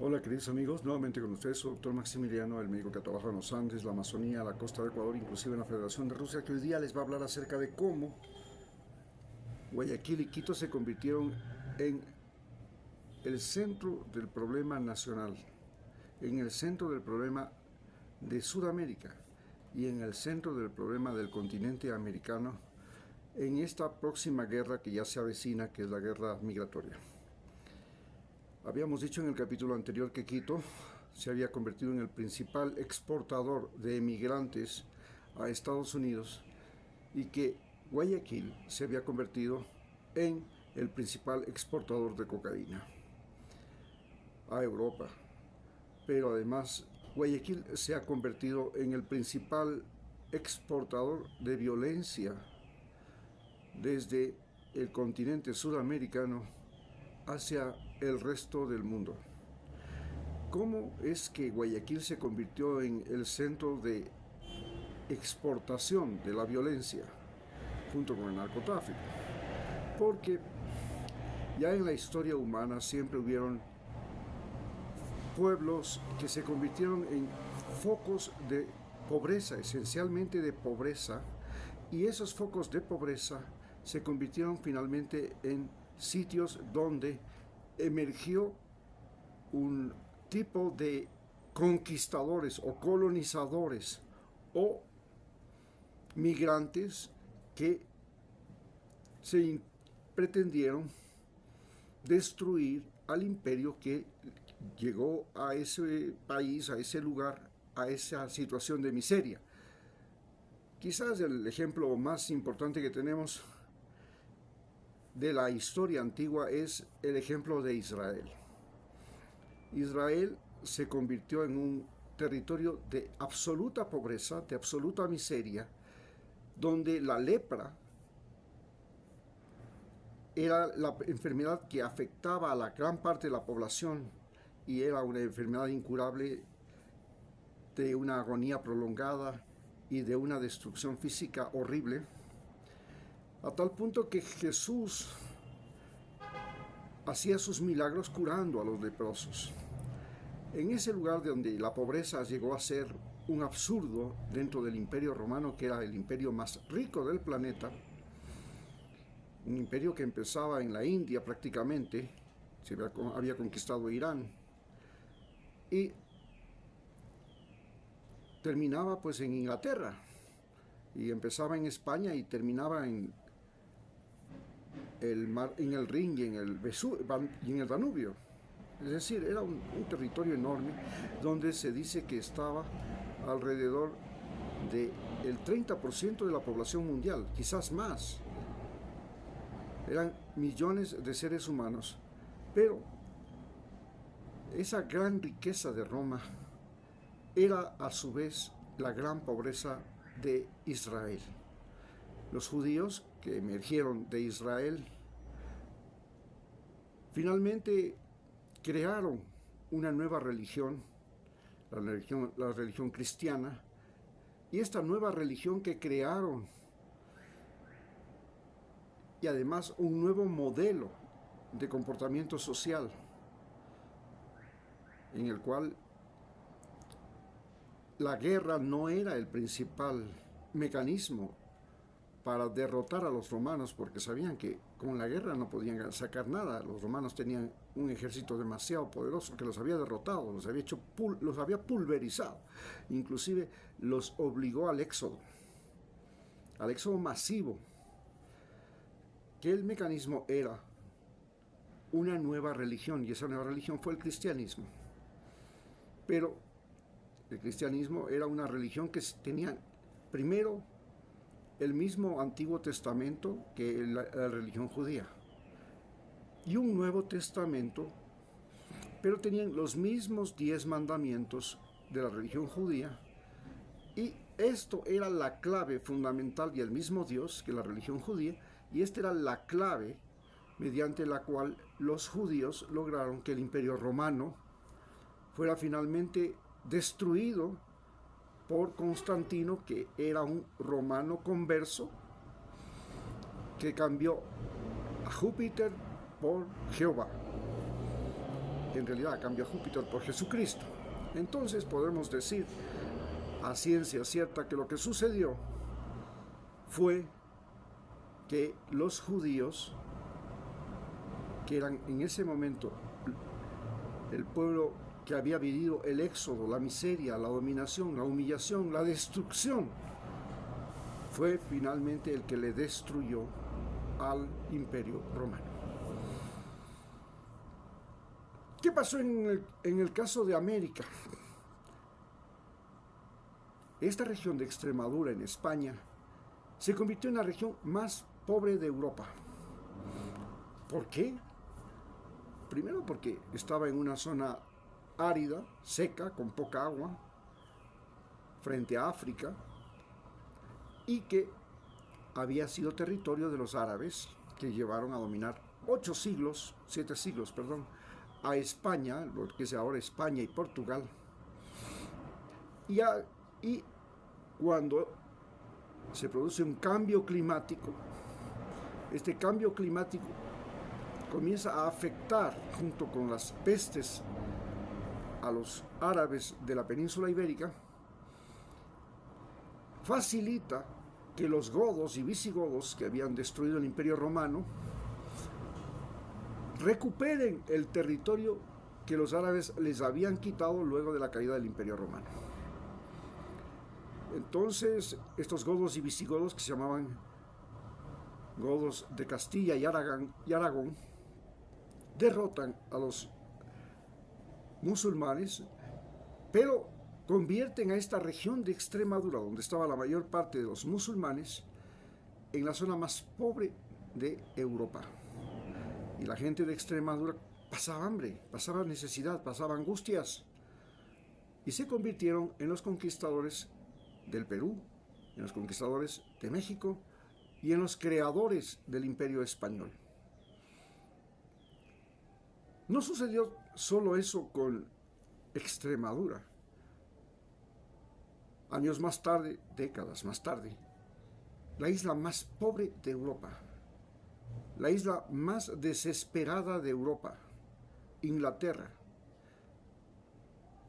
Hola queridos amigos, nuevamente con ustedes su doctor Maximiliano, el médico que trabaja en los Andes, la Amazonía, la costa de Ecuador, inclusive en la Federación de Rusia, que hoy día les va a hablar acerca de cómo Guayaquil y Quito se convirtieron en el centro del problema nacional, en el centro del problema de Sudamérica y en el centro del problema del continente americano en esta próxima guerra que ya se avecina, que es la guerra migratoria. Habíamos dicho en el capítulo anterior que Quito se había convertido en el principal exportador de emigrantes a Estados Unidos y que Guayaquil se había convertido en el principal exportador de cocaína a Europa. Pero además Guayaquil se ha convertido en el principal exportador de violencia desde el continente sudamericano hacia el resto del mundo. ¿Cómo es que Guayaquil se convirtió en el centro de exportación de la violencia junto con el narcotráfico? Porque ya en la historia humana siempre hubieron pueblos que se convirtieron en focos de pobreza, esencialmente de pobreza, y esos focos de pobreza se convirtieron finalmente en sitios donde emergió un tipo de conquistadores o colonizadores o migrantes que se pretendieron destruir al imperio que llegó a ese país, a ese lugar, a esa situación de miseria. Quizás el ejemplo más importante que tenemos de la historia antigua es el ejemplo de Israel. Israel se convirtió en un territorio de absoluta pobreza, de absoluta miseria, donde la lepra era la enfermedad que afectaba a la gran parte de la población y era una enfermedad incurable de una agonía prolongada y de una destrucción física horrible, a tal punto que Jesús hacía sus milagros curando a los leprosos. En ese lugar donde la pobreza llegó a ser un absurdo dentro del imperio romano, que era el imperio más rico del planeta, un imperio que empezaba en la India prácticamente, se había conquistado Irán, y terminaba pues en Inglaterra, y empezaba en España y terminaba en el Rin y en el Danubio. Es decir, era un territorio enorme donde se dice que estaba alrededor del 30% de la población mundial, quizás más. Eran millones de seres humanos, pero esa gran riqueza de Roma era a su vez la gran pobreza de Israel. Los judíos que emergieron de Israel finalmente crearon una nueva religión, la religión cristiana, y esta nueva religión que crearon, y además un nuevo modelo de comportamiento social, en el cual la guerra no era el principal mecanismo para derrotar a los romanos, porque sabían que con la guerra no podían sacar nada. Los romanos tenían un ejército demasiado poderoso que los había derrotado, los había pulverizado, inclusive los obligó al éxodo masivo, que el mecanismo era una nueva religión, y esa nueva religión fue el cristianismo. Pero el cristianismo era una religión que tenía primero el mismo Antiguo Testamento que la religión judía y un Nuevo Testamento, pero tenían los mismos 10 mandamientos de la religión judía, y esto era la clave fundamental, y el mismo Dios que la religión judía, y esta era la clave mediante la cual los judíos lograron que el imperio romano fuera finalmente destruido por Constantino, que era un romano converso que cambió a Júpiter por Jehová. en realidad cambia Júpiter por Jesucristo. Entonces podemos decir a ciencia cierta que lo que sucedió fue que los judíos, que eran en ese momento el pueblo que había vivido el éxodo, la miseria, la dominación, la humillación, la destrucción, fue finalmente el que le destruyó al Imperio Romano. ¿Qué pasó en el caso de América? Esta región de Extremadura en España se convirtió en la región más pobre de Europa. ¿Por qué? Primero porque estaba en una zona árida, seca, con poca agua, frente a África, y que había sido territorio de los árabes, que llevaron a dominar 7 siglos, a España, lo que es ahora España y Portugal. Y cuando se produce un cambio climático, este cambio climático comienza a afectar, junto con las pestes, a los árabes de la península ibérica, facilita que los godos y visigodos, que habían destruido el Imperio Romano, recuperen el territorio que los árabes les habían quitado luego de la caída del Imperio Romano. Entonces, estos godos y visigodos, que se llamaban godos de Castilla y Aragón, derrotan a los musulmanes, pero convierten a esta región de Extremadura, donde estaba la mayor parte de los musulmanes, en la zona más pobre de Europa. Y la gente de Extremadura pasaba hambre, pasaba necesidad, pasaba angustias, y se convirtieron en los conquistadores del Perú, en los conquistadores de México y en los creadores del Imperio Español. No sucedió solo eso con Extremadura. Años más tarde, décadas más tarde, la isla más pobre de Europa, la isla más desesperada de Europa, Inglaterra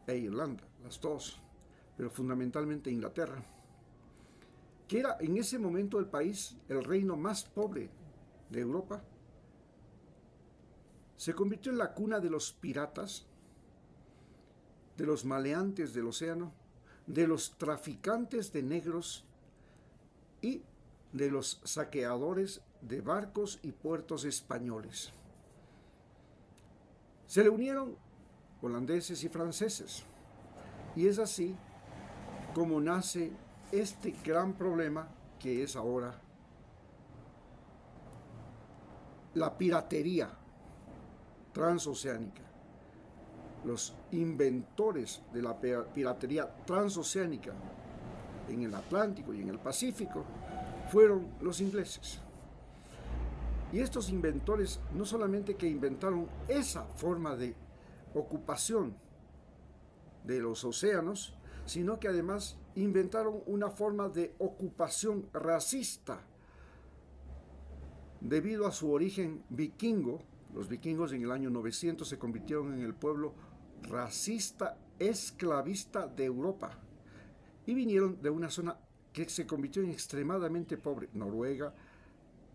e Irlanda, las dos, pero fundamentalmente Inglaterra, que era en ese momento el país, el reino más pobre de Europa, se convirtió en la cuna de los piratas, de los maleantes del océano, de los traficantes de negros y de los saqueadores de barcos y puertos españoles. Se le unieron holandeses y franceses, y es así como nace este gran problema que es ahora la piratería transoceánica. Los inventores de la piratería transoceánica en el Atlántico y en el Pacífico fueron los ingleses. Y estos inventores no solamente que inventaron esa forma de ocupación de los océanos, sino que además inventaron una forma de ocupación racista debido a su origen vikingo. Los vikingos en el año 900 se convirtieron en el pueblo racista, esclavista de Europa, y vinieron de una zona que se convirtió en extremadamente pobre, Noruega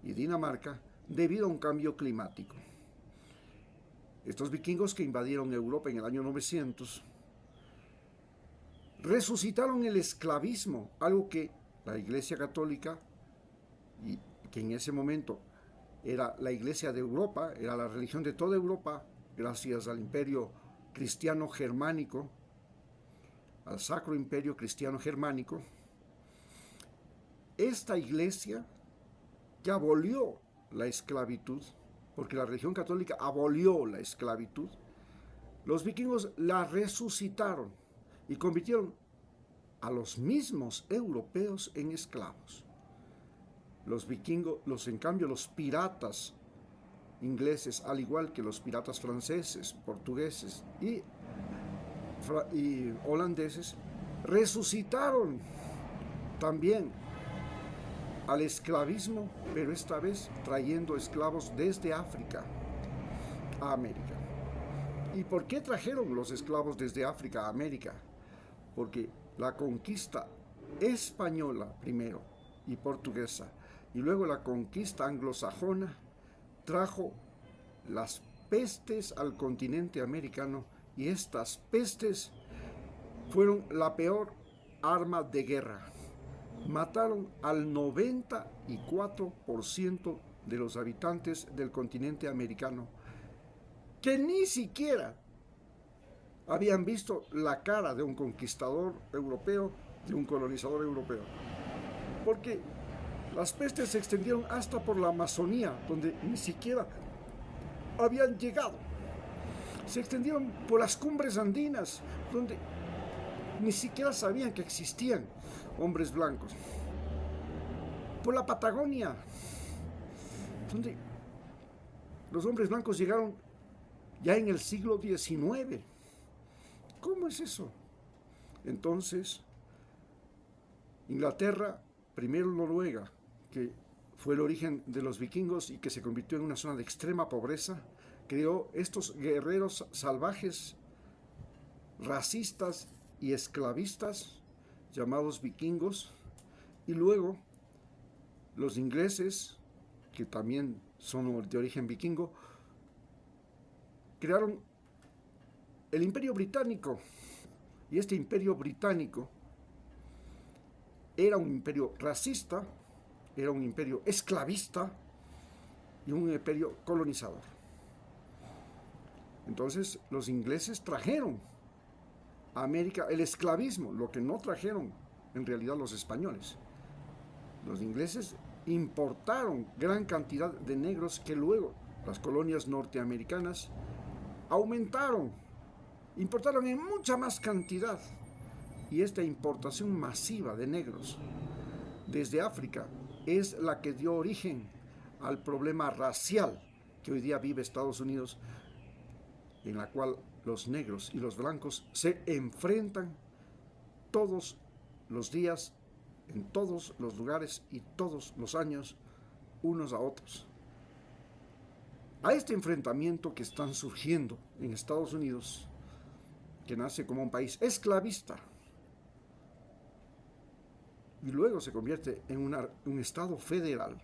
y Dinamarca, debido a un cambio climático. Estos vikingos que invadieron Europa en el año 900 resucitaron el esclavismo, algo que la Iglesia Católica, y que en ese momento era la Iglesia de Europa, era la religión de toda Europa, gracias al Imperio Cristiano Germánico, al Sacro Imperio Cristiano Germánico. Esta iglesia que abolió la esclavitud, porque la religión católica abolió la esclavitud, los vikingos la resucitaron y convirtieron a los mismos europeos en esclavos. Los vikingos, en cambio, los piratas ingleses, al igual que los piratas franceses, portugueses y holandeses, resucitaron también al esclavismo, pero esta vez trayendo esclavos desde África a América. ¿Y por qué trajeron los esclavos desde África a América? Porque la conquista española primero y portuguesa, y luego la conquista anglosajona, trajo las pestes al continente americano, y estas pestes fueron la peor arma de guerra. Mataron al 94% de los habitantes del continente americano, que ni siquiera habían visto la cara de un conquistador europeo, de un colonizador europeo. Porque las pestes se extendieron hasta por la Amazonía, donde ni siquiera habían llegado. Se extendieron por las cumbres andinas, donde ni siquiera sabían que existían hombres blancos. Por la Patagonia, donde los hombres blancos llegaron ya en el siglo XIX. ¿Cómo es eso? Entonces, Inglaterra, primero Noruega, que fue el origen de los vikingos y que se convirtió en una zona de extrema pobreza, creó estos guerreros salvajes, racistas y esclavistas, llamados vikingos, y luego los ingleses, que también son de origen vikingo, crearon el Imperio Británico, y este Imperio Británico era un imperio racista, era un imperio esclavista y un imperio colonizador. Entonces los ingleses trajeron a América el esclavismo, lo que no trajeron en realidad los españoles. Los ingleses importaron gran cantidad de negros que luego las colonias norteamericanas aumentaron, importaron en mucha más cantidad, y esta importación masiva de negros desde África es la que dio origen al problema racial que hoy día vive Estados Unidos, en la cual los negros y los blancos se enfrentan todos los días, en todos los lugares y todos los años, unos a otros. A este enfrentamiento que están surgiendo en Estados Unidos, que nace como un país esclavista y luego se convierte en un estado federal,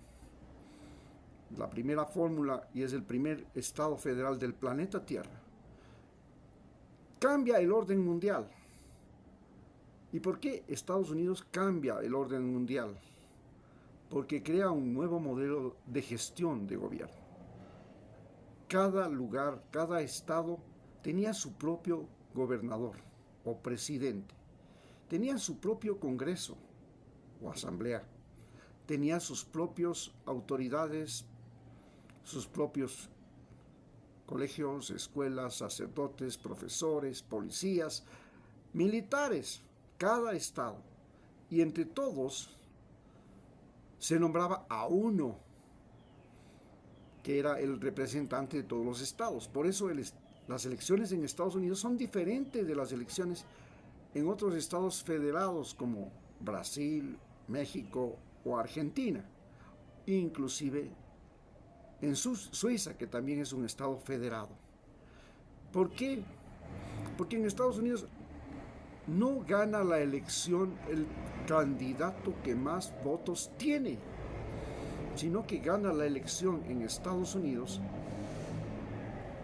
la primera fórmula, y es el primer estado federal del planeta Tierra, cambia el orden mundial. ¿Y por qué Estados Unidos cambia el orden mundial? Porque crea un nuevo modelo de gestión de gobierno. Cada lugar, cada estado tenía su propio gobernador o presidente, tenía su propio congreso o asamblea, tenía sus propias autoridades, sus propios colegios, escuelas, sacerdotes, profesores, policías, militares, cada estado. Y entre todos se nombraba a uno que era el representante de todos los estados. Por eso las elecciones en Estados Unidos son diferentes de las elecciones en otros estados federados como Brasil, México o Argentina, inclusive en Suiza, que también es un estado federado. ¿Por qué? Porque en Estados Unidos no gana la elección el candidato que más votos tiene, sino que gana la elección en Estados Unidos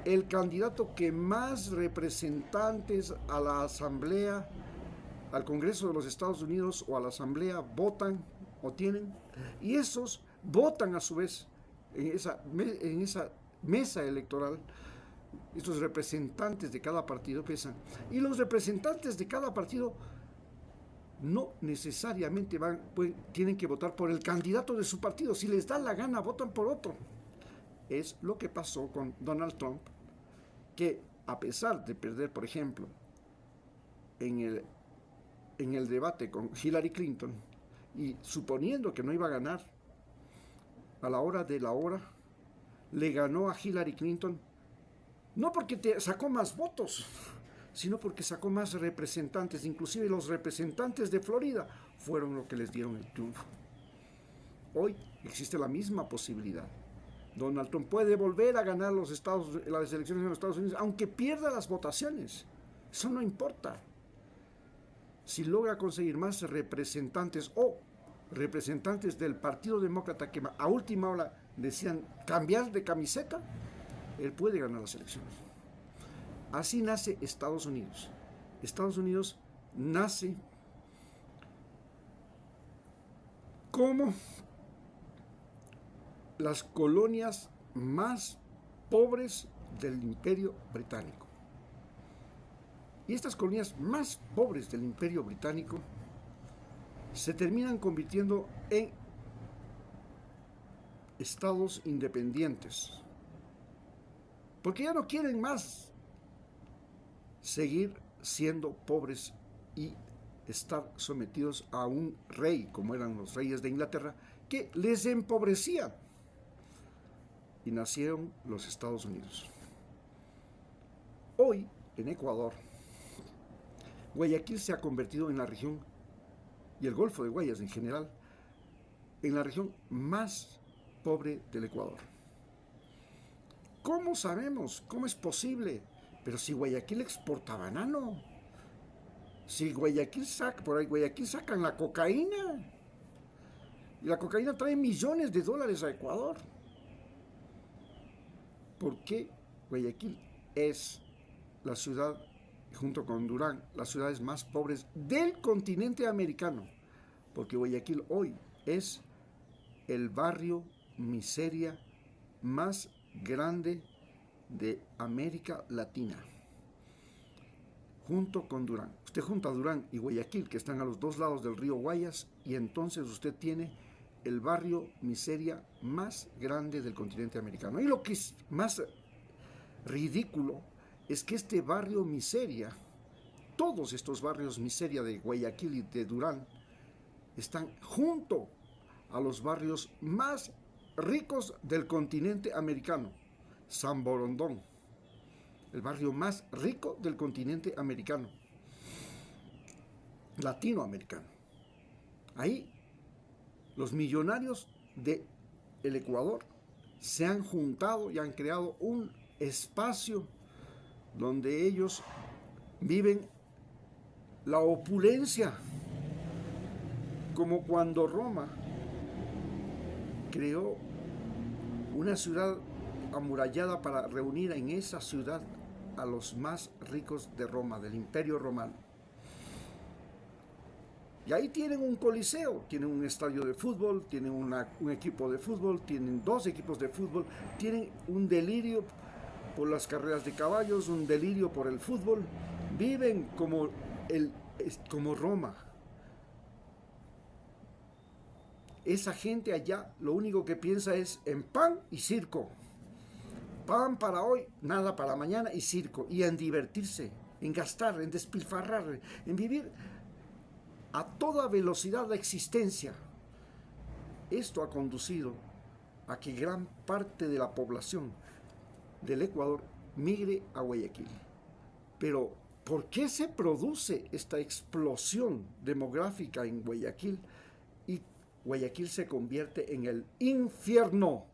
el candidato que más representantes a la Asamblea, al Congreso de los Estados Unidos o a la Asamblea votan o tienen, y esos votan a su vez en esa mesa electoral. Estos representantes de cada partido pesan, y los representantes de cada partido no necesariamente tienen que votar por el candidato de su partido. Si les da la gana, votan por otro. Es lo que pasó con Donald Trump, que a pesar de perder, por ejemplo, en el debate con Hillary Clinton, y suponiendo que no iba a ganar, a la hora de la hora, le ganó a Hillary Clinton, no porque sacó más votos, sino porque sacó más representantes. Inclusive los representantes de Florida fueron los que les dieron el triunfo. Hoy existe la misma posibilidad Donald Trump puede volver a ganar las elecciones en los Estados Unidos, aunque pierda las votaciones. Eso no importa. Si logra conseguir más representantes o representantes del Partido Demócrata que a última hora decían cambiar de camiseta, él puede ganar las elecciones. Así nace Estados Unidos. Estados Unidos nace como las colonias más pobres del Imperio Británico. Y estas colonias más pobres del Imperio Británico se terminan convirtiendo en estados independientes, porque ya no quieren más seguir siendo pobres y estar sometidos a un rey, como eran los reyes de Inglaterra, que les empobrecía. Y nacieron los Estados Unidos. Hoy, en Ecuador, Guayaquil se ha convertido en la región, y el Golfo de Guayas en general, en la región más pobre del Ecuador. ¿Cómo sabemos? ¿Cómo es posible? Pero si Guayaquil exporta banano, si Guayaquil por ahí Guayaquil sacan la cocaína, y la cocaína trae millones de dólares a Ecuador. ¿Por qué Guayaquil es la ciudad, junto con Durán, las ciudades más pobres del continente americano? Porque Guayaquil hoy es el barrio miseria más grande de América Latina, junto con Durán. Usted junta a Durán y Guayaquil, que están a los dos lados del río Guayas, y entonces usted tiene el barrio miseria más grande del continente americano. Y lo que es más ridículo es que este barrio miseria, todos estos barrios miseria de Guayaquil y de Durán, están junto a los barrios más ricos del continente americano. San Borondón, el barrio más rico del continente americano, latinoamericano. Ahí los millonarios del Ecuador se han juntado y han creado un espacio donde ellos viven la opulencia, como cuando Roma creó una ciudad amurallada para reunir en esa ciudad a los más ricos de Roma, del Imperio Romano. Y ahí tienen un coliseo, tienen un estadio de fútbol, tienen un equipo de fútbol, tienen dos equipos de fútbol, tienen un delirio por las carreras de caballos, un delirio por el fútbol, viven como Roma. Esa gente allá lo único que piensa es en pan y circo. Pan para hoy, nada para mañana y circo. Y en divertirse, en gastar, en despilfarrar, en vivir a toda velocidad la existencia. Esto ha conducido a que gran parte de la población del Ecuador migre a Guayaquil. Pero, ¿por qué se produce esta explosión demográfica en Guayaquil? Y Guayaquil se convierte en el infierno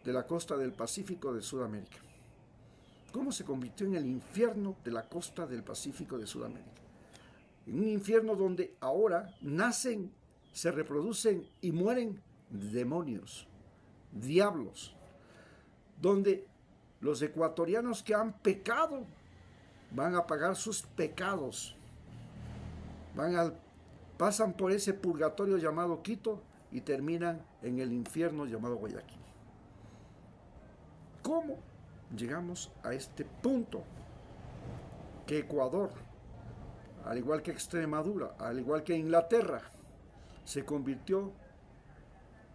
de la costa del Pacífico de Sudamérica. ¿Cómo se convirtió en el infierno de la costa del Pacífico de Sudamérica? En un infierno donde ahora nacen, se reproducen y mueren demonios, diablos, donde los ecuatorianos que han pecado van a pagar sus pecados, pasan por ese purgatorio llamado Quito y terminan en el infierno llamado Guayaquil. ¿Cómo llegamos a este punto? Que Ecuador, al igual que Extremadura, al igual que Inglaterra, se convirtió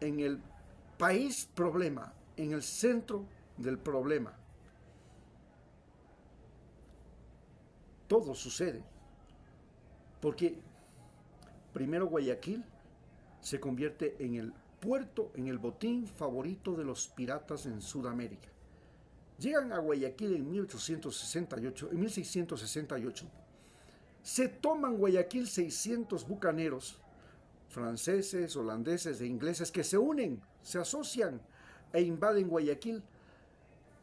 en el país problema, en el centro del problema. Todo sucede porque primero Guayaquil se convierte en el puerto, en el botín favorito de los piratas en Sudamérica. Llegan a Guayaquil en 1668. Se toman Guayaquil 600 bucaneros, franceses, holandeses e ingleses, que se unen, se asocian e invaden Guayaquil,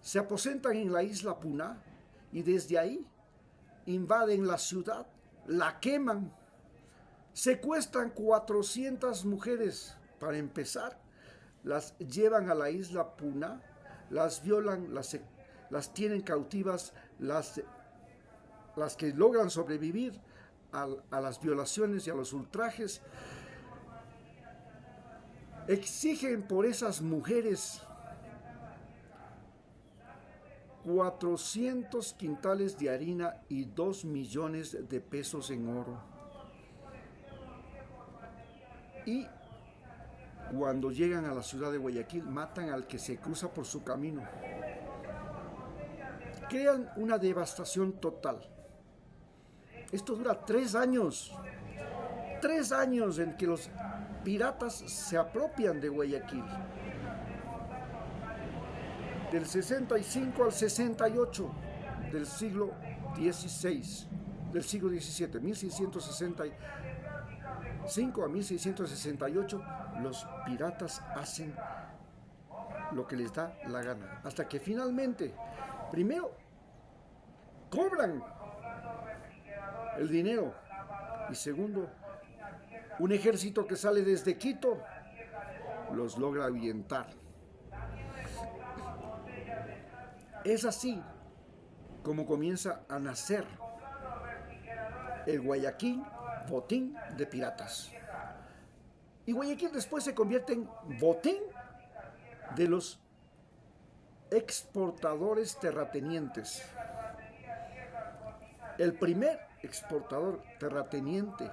se aposentan en la isla Puná y desde ahí invaden la ciudad, la queman, secuestran 400 mujeres para empezar, las llevan a la isla Puná, las violan, las tienen cautivas, las que logran sobrevivir a las violaciones y a los ultrajes, exigen por esas mujeres 400 quintales de harina y 2 millones de pesos en oro. Y cuando llegan a la ciudad de Guayaquil, matan al que se cruza por su camino. Crean una devastación total. Esto dura 3 años. 3 años en que los piratas se apropian de Guayaquil. Del 65 al 68 del siglo XVI, del siglo XVII, 1665 a 1668, los piratas hacen lo que les da la gana, hasta que finalmente, primero, cobran el dinero y segundo, un ejército que sale desde Quito los logra ahuyentar. Es así como comienza a nacer el Guayaquil botín de piratas. Y Guayaquil después se convierte en botín de los exportadores terratenientes. El primer exportador terrateniente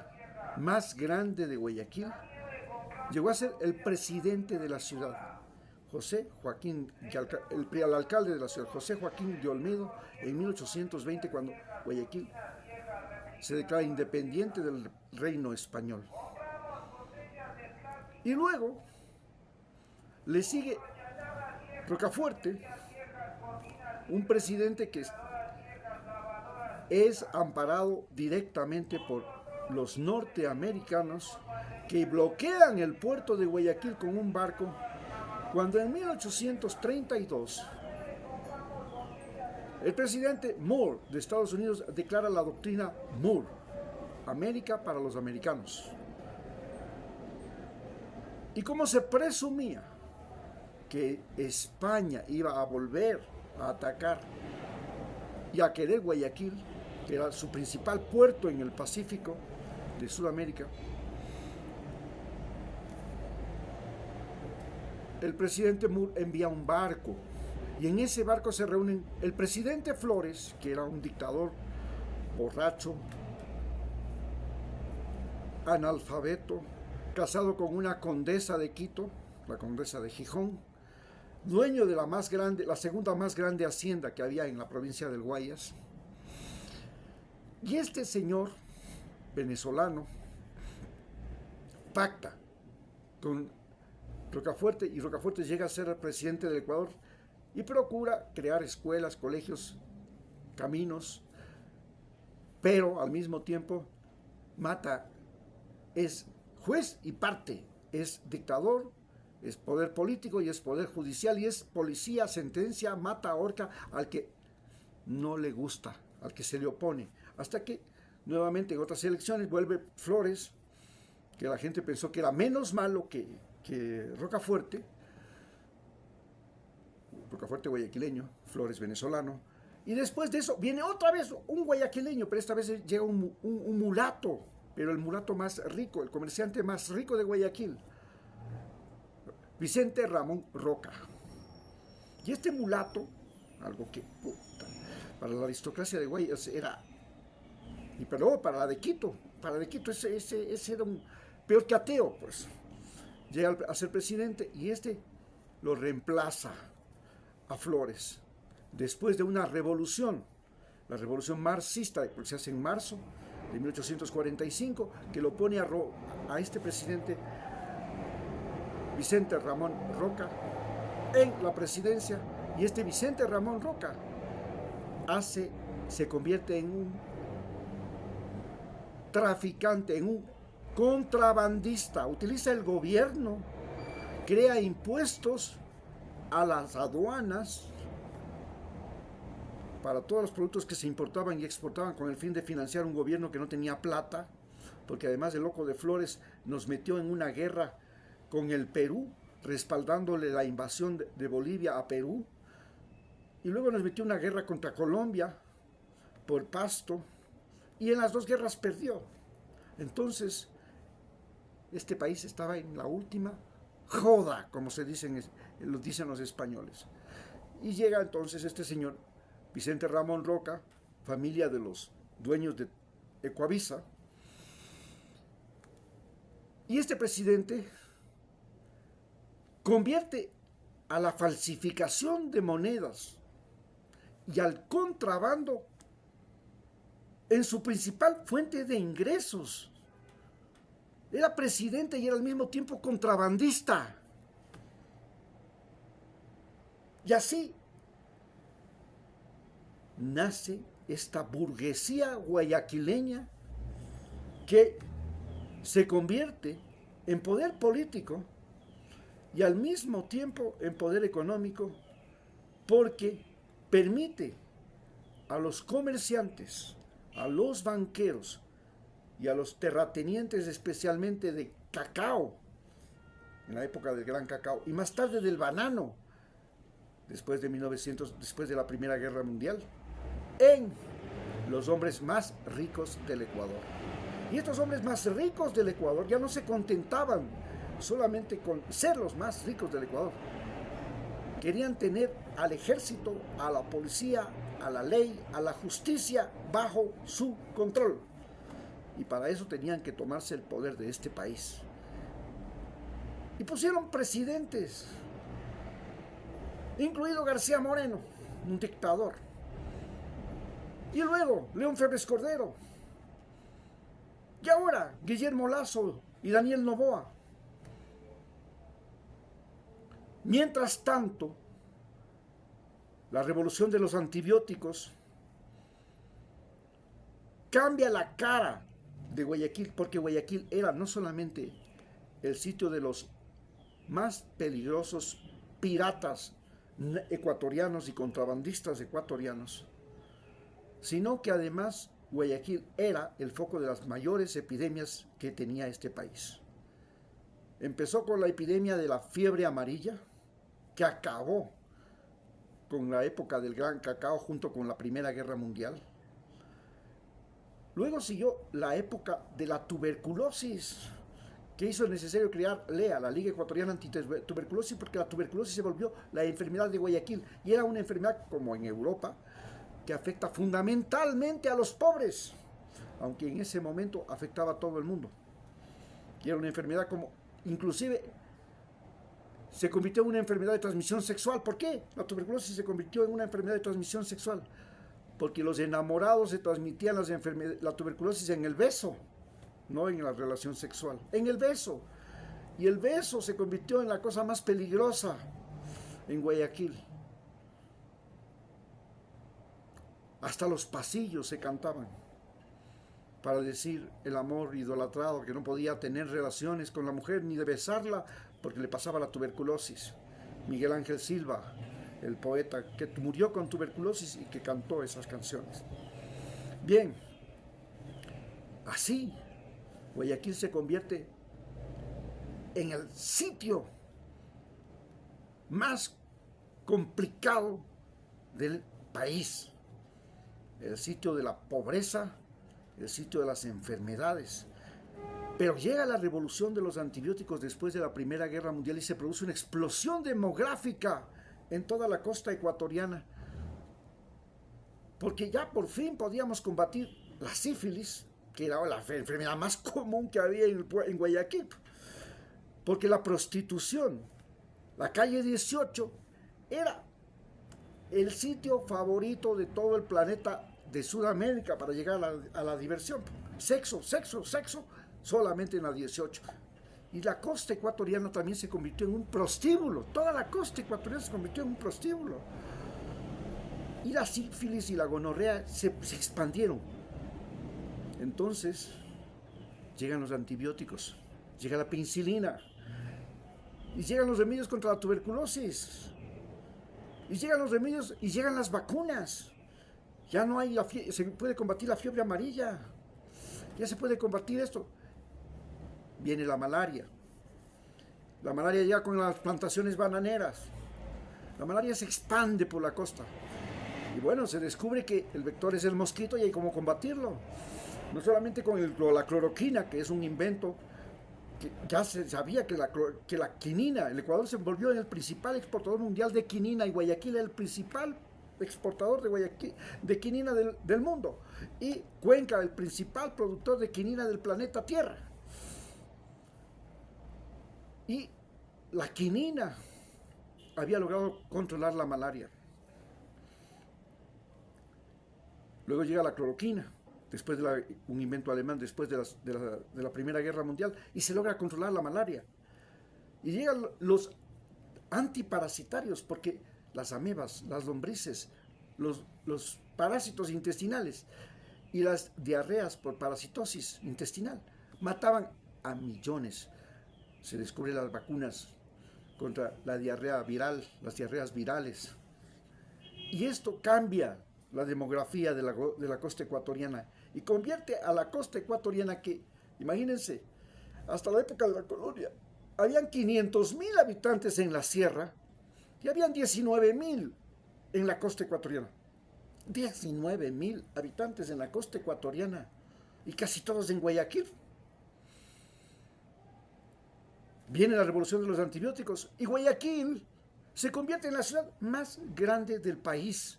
más grande de Guayaquil llegó a ser el presidente de la ciudad, el alcalde de la ciudad, José Joaquín de Olmedo, en 1820, cuando Guayaquil se declara independiente del reino español. Y luego le sigue Rocafuerte, un presidente que es amparado directamente por los norteamericanos que bloquean el puerto de Guayaquil con un barco, cuando en 1832 el presidente Moore de Estados Unidos declara la doctrina Moore, América para los americanos. Y como se presumía que España iba a volver a atacar y a querer Guayaquil, que era su principal puerto en el Pacífico de Sudamérica, el presidente Moore envía un barco y en ese barco se reúnen el presidente Flores, que era un dictador borracho, analfabeto, casado con una condesa de Quito, la condesa de Gijón, dueño de la segunda más grande hacienda que había en la provincia del Guayas. Y este señor venezolano pacta con Rocafuerte y Rocafuerte llega a ser el presidente del Ecuador y procura crear escuelas, colegios, caminos, pero al mismo tiempo es juez y parte, es dictador, es poder político y es poder judicial y es policía, sentencia, mata, ahorca al que no le gusta, al que se le opone, hasta que nuevamente en otras elecciones vuelve Flores, que la gente pensó que era menos malo que Rocafuerte guayaquileño, Flores venezolano, y después de eso viene otra vez un guayaquileño, pero esta vez llega un mulato, pero el mulato más rico, el comerciante más rico de Guayaquil, Vicente Ramón Roca. Y este mulato, algo que para la aristocracia de Guayas era, pero para la de Quito, ese era un peor que ateo, pues. Llega a ser presidente y este lo reemplaza a Flores después de una revolución, la revolución marxista que se hace en marzo de 1845, que lo pone a este presidente Vicente Ramón Roca en la presidencia, y este Vicente Ramón Roca se convierte en un traficante, en un contrabandista, utiliza el gobierno, crea impuestos a las aduanas para todos los productos que se importaban y exportaban con el fin de financiar un gobierno que no tenía plata, porque además el loco de Flores nos metió en una guerra con el Perú, respaldándole la invasión de Bolivia a Perú, y luego nos metió una guerra contra Colombia por Pasto, y en las dos guerras perdió. Entonces, este país estaba en la última joda, como lo dicen los españoles. Y llega entonces este señor, Vicente Ramón Roca, familia de los dueños de Ecuavisa, y este presidente convierte a la falsificación de monedas y al contrabando en su principal fuente de ingresos. Era presidente y era al mismo tiempo contrabandista. Y así nace esta burguesía guayaquileña que se convierte en poder político y al mismo tiempo en poder económico, porque permite a los comerciantes, a los banqueros y a los terratenientes, especialmente de cacao, en la época del gran cacao, y más tarde del banano, después de la Primera Guerra Mundial, en los hombres más ricos del Ecuador. Y estos hombres más ricos del Ecuador ya no se contentaban solamente con ser los más ricos del Ecuador. Querían tener al ejército, a la policía, a la ley, a la justicia bajo su control. Y para eso tenían que tomarse el poder de este país. Y pusieron presidentes, incluido García Moreno, un dictador. Y luego León Febres Cordero. Y ahora Guillermo Lasso y Daniel Noboa. Mientras tanto, la revolución de los antibióticos cambia la cara de Guayaquil, porque Guayaquil era no solamente el sitio de los más peligrosos piratas ecuatorianos y contrabandistas ecuatorianos, sino que además Guayaquil era el foco de las mayores epidemias que tenía este país. Empezó con la epidemia de la fiebre amarilla, que acabó con la época del gran cacao junto con la Primera Guerra Mundial. Luego siguió la época de la tuberculosis, que hizo necesario crear LEA, la Liga Ecuatoriana Antituberculosis, porque la tuberculosis se volvió la enfermedad de Guayaquil, y era una enfermedad, como en Europa, que afecta fundamentalmente a los pobres, aunque en ese momento afectaba a todo el mundo. Y era una enfermedad como, inclusive, se convirtió en una enfermedad de transmisión sexual. ¿Por qué? La tuberculosis se convirtió en una enfermedad de transmisión sexual. Porque los enamorados se transmitían la tuberculosis en el beso, no en la relación sexual, en el beso. Y el beso se convirtió en la cosa más peligrosa en Guayaquil. Hasta los pasillos se cantaban para decir el amor idolatrado, que no podía tener relaciones con la mujer ni de besarla porque le pasaba la tuberculosis. Miguel Ángel Silva, el poeta que murió con tuberculosis y que cantó esas canciones. Bien, así Guayaquil se convierte en el sitio más complicado del país, el sitio de la pobreza, el sitio de las enfermedades. Pero llega la revolución de los antibióticos después de la Primera Guerra Mundial y se produce una explosión demográfica en toda la costa ecuatoriana, porque ya por fin podíamos combatir la sífilis, que era la enfermedad más común que había en Guayaquil, porque la prostitución, la calle 18, era el sitio favorito de todo el planeta de Sudamérica para llegar a la diversión. Sexo, sexo, sexo, solamente en la 18. Y la costa ecuatoriana también se convirtió en un prostíbulo. Toda la costa ecuatoriana se convirtió en un prostíbulo. Y la sífilis y la gonorrea se expandieron. Entonces, llegan los antibióticos, llega la penicilina y llegan los remedios contra la tuberculosis. Y llegan los remedios y llegan las vacunas. Ya no hay se puede combatir la fiebre amarilla. Ya se puede combatir esto. Viene la malaria. La malaria llega con las plantaciones bananeras. La malaria se expande por la costa. Y bueno, se descubre que el vector es el mosquito y hay cómo combatirlo. No solamente con la cloroquina, que es un invento que ya se sabía que la quinina, el Ecuador se volvió el principal exportador mundial de quinina y Guayaquil el principal exportador de quinina del mundo. Y Cuenca el principal productor de quinina del planeta Tierra. Y la quinina había logrado controlar la malaria. Luego llega la cloroquina, después de un invento alemán, después de la Primera Guerra Mundial, y se logra controlar la malaria. Y llegan los antiparasitarios, porque las amebas, las lombrices, los parásitos intestinales y las diarreas por parasitosis intestinal mataban a millones. Se descubren las vacunas contra la diarrea viral, las diarreas virales. Y esto cambia la demografía de la costa ecuatoriana y convierte a la costa ecuatoriana que, imagínense, hasta la época de la colonia, habían 500,000 habitantes en la sierra y habían 19,000 en la costa ecuatoriana. 19,000 habitantes en la costa ecuatoriana y casi todos en Guayaquil. Viene la revolución de los antibióticos y Guayaquil se convierte en la ciudad más grande del país.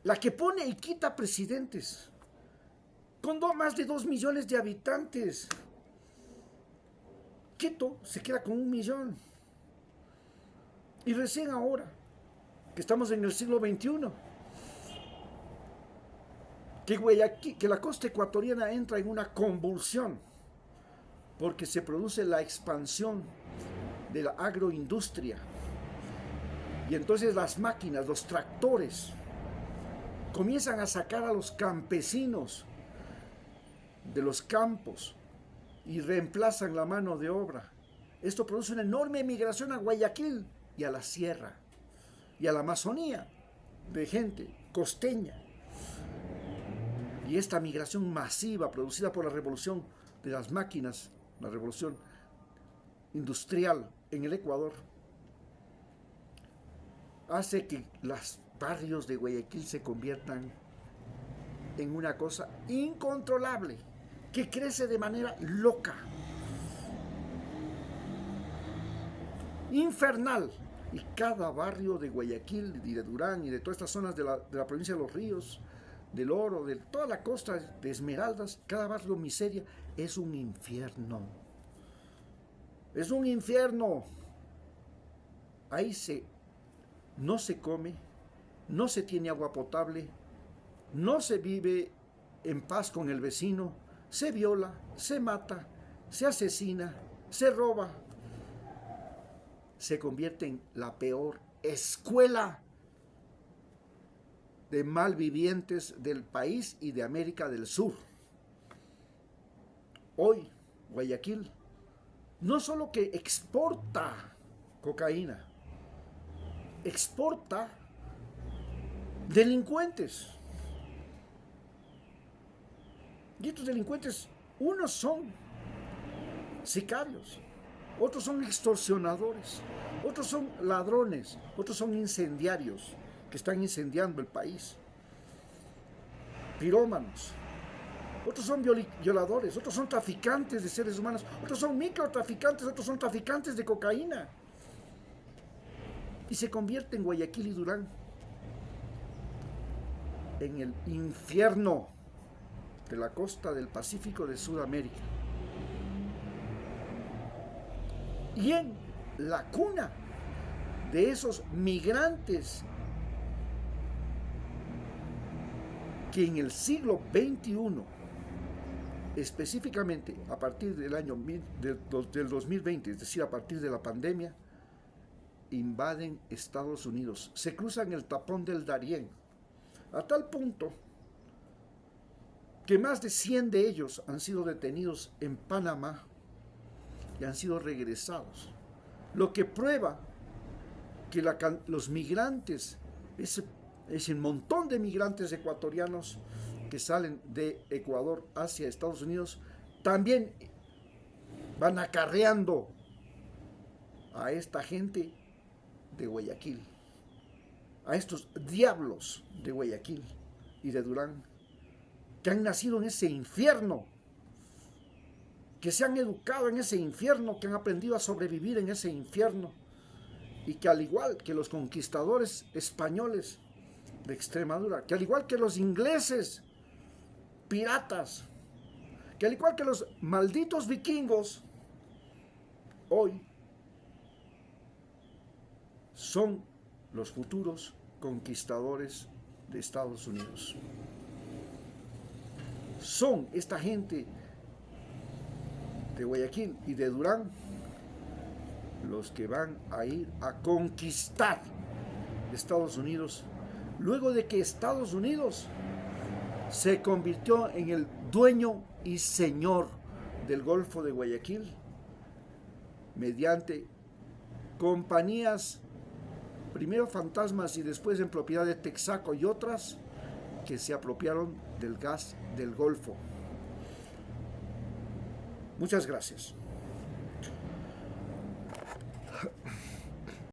La que pone y quita presidentes, con más de 2 millones de habitantes. Quito se queda con 1 millón. Y recién ahora, que estamos en el siglo XXI, que la costa ecuatoriana entra en una convulsión, porque se produce la expansión de la agroindustria. Y entonces las máquinas, los tractores, comienzan a sacar a los campesinos de los campos y reemplazan la mano de obra. Esto produce una enorme migración a Guayaquil y a la sierra y a la Amazonía de gente costeña. Y esta migración masiva producida por la revolución de las máquinas, la revolución industrial en el Ecuador, hace que los barrios de Guayaquil se conviertan en una cosa incontrolable, que crece de manera loca, infernal. Y cada barrio de Guayaquil y de Durán y de todas estas zonas de la provincia de Los Ríos, del Oro, de toda la costa de Esmeraldas, cada barrio miseria es un infierno. Es un infierno. Ahí no se come, no se tiene agua potable, no se vive en paz con el vecino, se viola, se mata, se asesina, se roba. Se convierte en la peor escuela de malvivientes del país y de América del Sur. Hoy, Guayaquil no solo que exporta cocaína, exporta delincuentes. Y estos delincuentes, unos son sicarios, otros son extorsionadores, otros son ladrones, otros son incendiarios que están incendiando el país, pirómanos, otros son violadores, otros son traficantes de seres humanos, otros son microtraficantes, otros son traficantes de cocaína. Y se convierte en Guayaquil y Durán en el infierno de la costa del Pacífico de Sudamérica. Y en la cuna de esos migrantes que en el siglo XXI, específicamente a partir del año del 2020, es decir, a partir de la pandemia, invaden Estados Unidos, se cruzan el tapón del Darién, a tal punto que más de 100 de ellos han sido detenidos en Panamá y han sido regresados, lo que prueba que los migrantes, ese montón de migrantes ecuatorianos que salen de Ecuador hacia Estados Unidos, también van acarreando a esta gente de Guayaquil, a estos diablos de Guayaquil y de Durán, que han nacido en ese infierno, que se han educado en ese infierno, que han aprendido a sobrevivir en ese infierno, y que al igual que los conquistadores españoles de Extremadura, que al igual que los ingleses piratas, que al igual que los malditos vikingos, hoy son los futuros conquistadores de Estados Unidos. Son esta gente de Guayaquil y de Durán los que van a ir a conquistar Estados Unidos, luego de que Estados Unidos se convirtió en el dueño y señor del Golfo de Guayaquil mediante compañías, primero fantasmas y después en propiedad de Texaco y otras, que se apropiaron del gas del Golfo. Muchas gracias.